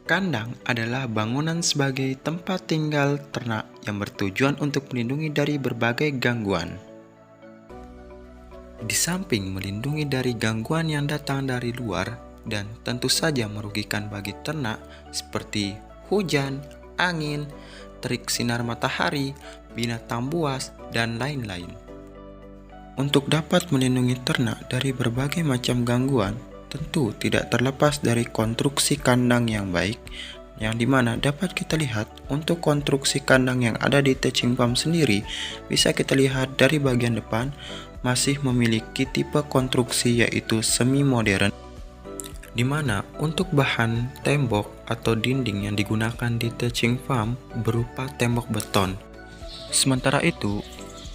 Kandang adalah bangunan sebagai tempat tinggal ternak yang bertujuan untuk melindungi dari berbagai gangguan. Di samping melindungi dari gangguan yang datang dari luar dan tentu saja merugikan bagi ternak seperti hujan, angin, terik sinar matahari, binatang buas, dan lain-lain. Untuk dapat melindungi ternak dari berbagai macam gangguan, tentu tidak terlepas dari konstruksi kandang yang baik, yang dimana dapat kita lihat untuk konstruksi kandang yang ada di Teaching Farm sendiri, bisa kita lihat dari bagian depan masih memiliki tipe konstruksi yaitu semi modern, dimana untuk bahan tembok atau dinding yang digunakan di Teaching Farm berupa tembok beton. Sementara itu,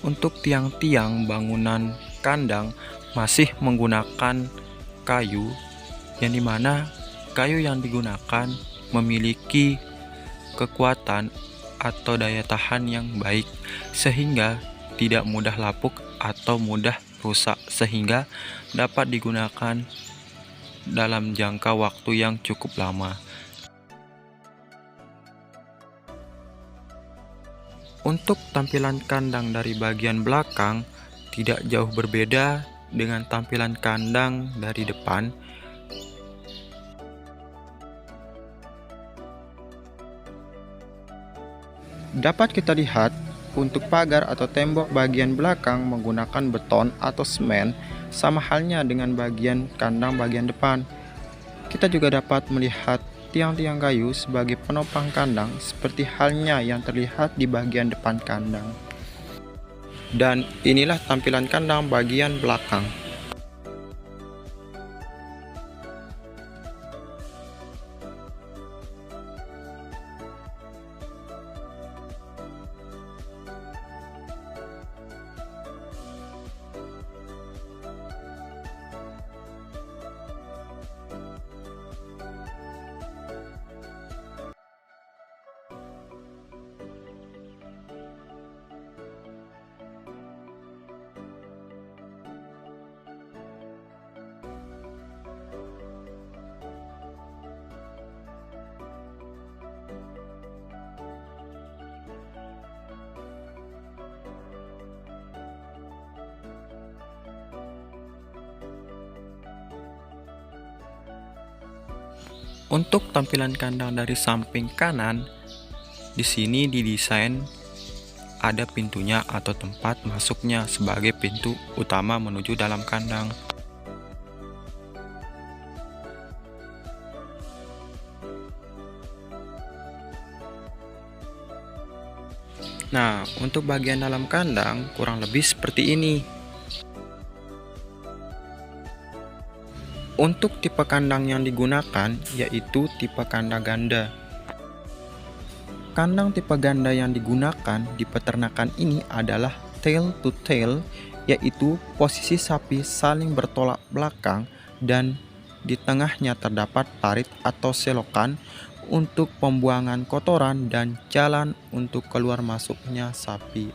untuk tiang-tiang bangunan kandang masih menggunakan kayu, yang dimana kayu yang digunakan memiliki kekuatan atau daya tahan yang baik sehingga tidak mudah lapuk atau mudah rusak, sehingga dapat digunakan dalam jangka waktu yang cukup lama. Untuk tampilan kandang dari bagian belakang tidak jauh berbeda dengan tampilan kandang dari depan. Dapat kita lihat untuk pagar atau tembok bagian belakang menggunakan beton atau semen, sama halnya dengan bagian kandang bagian depan. Kita juga dapat melihat tiang-tiang kayu sebagai penopang kandang seperti halnya yang terlihat di bagian depan kandang. Dan inilah tampilan kandang bagian belakang. Untuk tampilan kandang dari samping kanan, di sini didesain ada pintunya atau tempat masuknya sebagai pintu utama menuju dalam kandang. Nah, untuk bagian dalam kandang kurang lebih seperti ini. Untuk tipe kandang yang digunakan yaitu tipe kandang ganda. Kandang tipe ganda yang digunakan di peternakan ini adalah tail to tail, yaitu posisi sapi saling bertolak belakang dan di tengahnya terdapat parit atau selokan untuk pembuangan kotoran dan jalan untuk keluar masuknya sapi.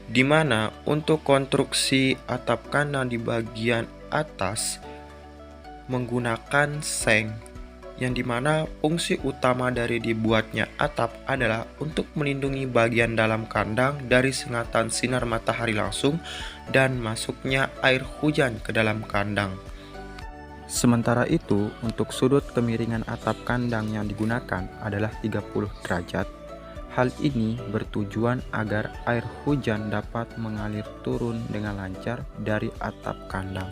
Di mana untuk konstruksi atap kandang di bagian atas menggunakan seng, yang dimana fungsi utama dari dibuatnya atap adalah untuk melindungi bagian dalam kandang dari sengatan sinar matahari langsung dan masuknya air hujan ke dalam kandang. Sementara itu, untuk sudut kemiringan atap kandang yang digunakan adalah 30 derajat. Hal ini bertujuan agar air hujan dapat mengalir turun dengan lancar dari atap kandang.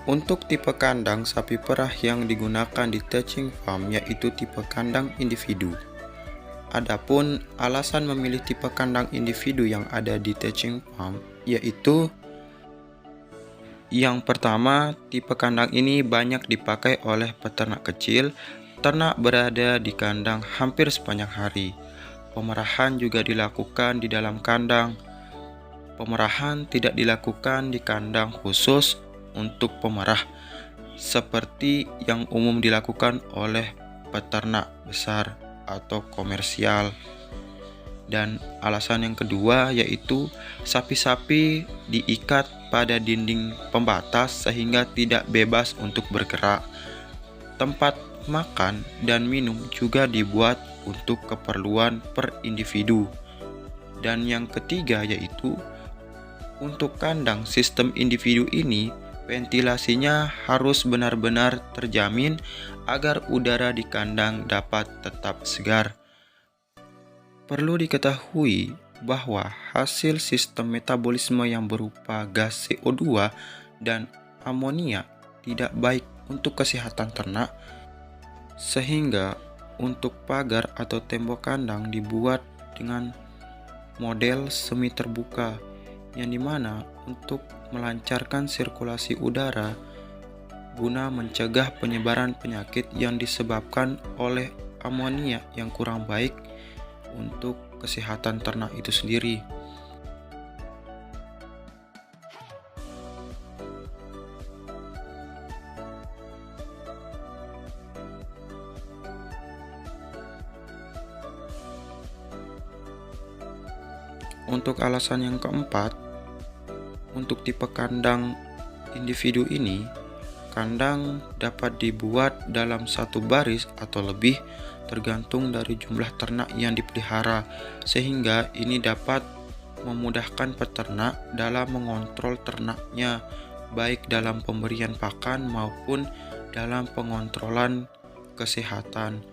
Untuk tipe kandang sapi perah yang digunakan di Teaching Farm yaitu tipe kandang individu. Adapun alasan memilih tipe kandang individu yang ada di Teaching Farm yaitu yang pertama, tipe kandang ini banyak dipakai oleh peternak kecil. Ternak berada di kandang hampir sepanjang hari. Pemerahan juga dilakukan di dalam kandang. Pemerahan tidak dilakukan di kandang khusus untuk pemerah, seperti yang umum dilakukan oleh peternak besar. atau komersial. Dan alasan yang kedua yaitu sapi-sapi diikat pada dinding pembatas sehingga tidak bebas untuk bergerak. Tempat makan dan minum juga dibuat untuk keperluan per individu. Dan yang ketiga yaitu untuk kandang sistem individu ini, ventilasinya harus benar-benar terjamin agar udara di kandang dapat tetap segar. Perlu diketahui bahwa hasil sistem metabolisme yang berupa gas CO2 dan amonia tidak baik untuk kesehatan ternak, sehingga untuk pagar atau tembok kandang dibuat dengan model semi terbuka, yang dimana untuk melancarkan sirkulasi udara guna mencegah penyebaran penyakit yang disebabkan oleh amonia yang kurang baik untuk kesehatan ternak itu sendiri. Untuk alasan yang keempat, untuk tipe kandang individu ini, kandang dapat dibuat dalam satu baris atau lebih tergantung dari jumlah ternak yang dipelihara, sehingga ini dapat memudahkan peternak dalam mengontrol ternaknya, baik dalam pemberian pakan maupun dalam pengontrolan kesehatan.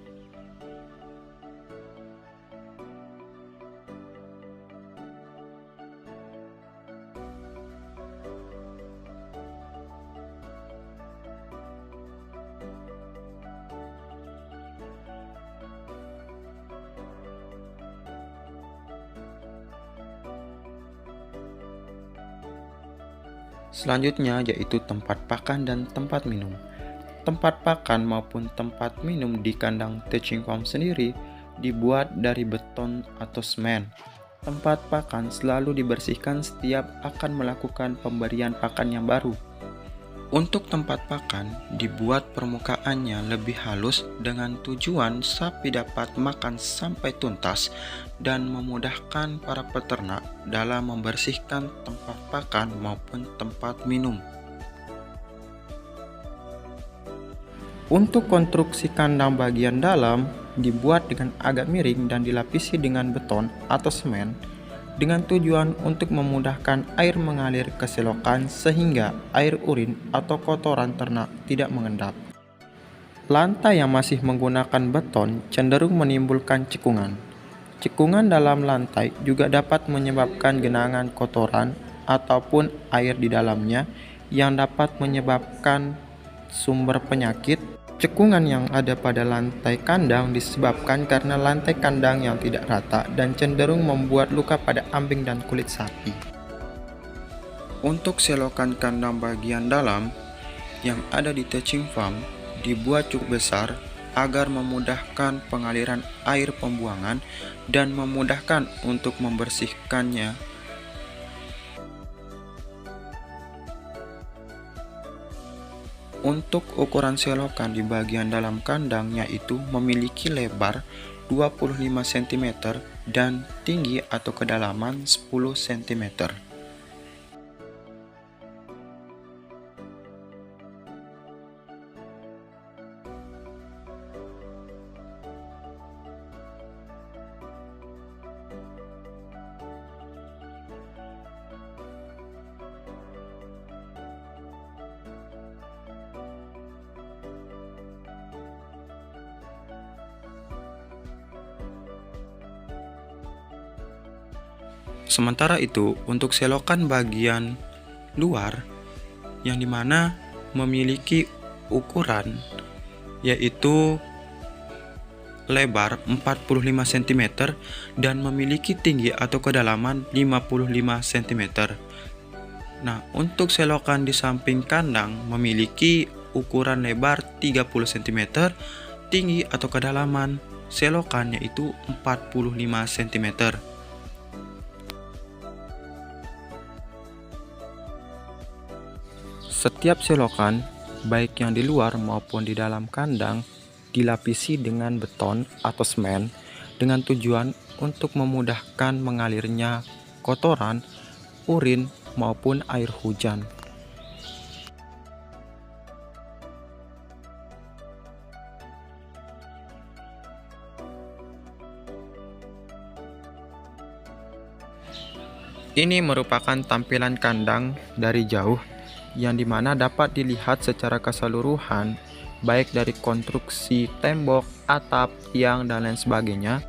Selanjutnya yaitu tempat pakan dan tempat minum. Tempat pakan maupun tempat minum di kandang Teaching Farm sendiri dibuat dari beton atau semen. Tempat pakan selalu dibersihkan setiap akan melakukan pemberian pakan yang baru. Untuk tempat pakan dibuat permukaannya lebih halus dengan tujuan sapi dapat makan sampai tuntas dan memudahkan para peternak dalam membersihkan tempat pakan maupun tempat minum. Untuk konstruksi kandang bagian dalam dibuat dengan agak miring dan dilapisi dengan beton atau semen dengan tujuan untuk memudahkan air mengalir ke selokan sehingga air urin atau kotoran ternak tidak mengendap. Lantai yang masih menggunakan beton cenderung menimbulkan cekungan. Cekungan dalam lantai juga dapat menyebabkan genangan kotoran ataupun air di dalamnya yang dapat menyebabkan sumber penyakit. Cekungan yang ada pada lantai kandang disebabkan karena lantai kandang yang tidak rata dan cenderung membuat luka pada ambing dan kulit sapi. Untuk selokan kandang bagian dalam yang ada di Teaching Farm dibuat cukup besar agar memudahkan pengaliran air pembuangan dan memudahkan untuk membersihkannya. Untuk ukuran selokan di bagian dalam kandang yaitu memiliki lebar 25 cm dan tinggi atau kedalaman 10 cm. Sementara itu, untuk selokan bagian luar yang dimana memiliki ukuran yaitu lebar 45 cm dan memiliki tinggi atau kedalaman 55 cm. Nah, untuk selokan di samping kandang memiliki ukuran lebar 30 cm, tinggi atau kedalaman selokan yaitu 45 cm. Setiap selokan, baik yang di luar maupun di dalam kandang, dilapisi dengan beton atau semen dengan tujuan untuk memudahkan mengalirnya kotoran, urin, maupun air hujan. Ini merupakan tampilan kandang dari jauh yang dimana dapat dilihat secara keseluruhan baik dari konstruksi tembok, atap, tiang, dan lain sebagainya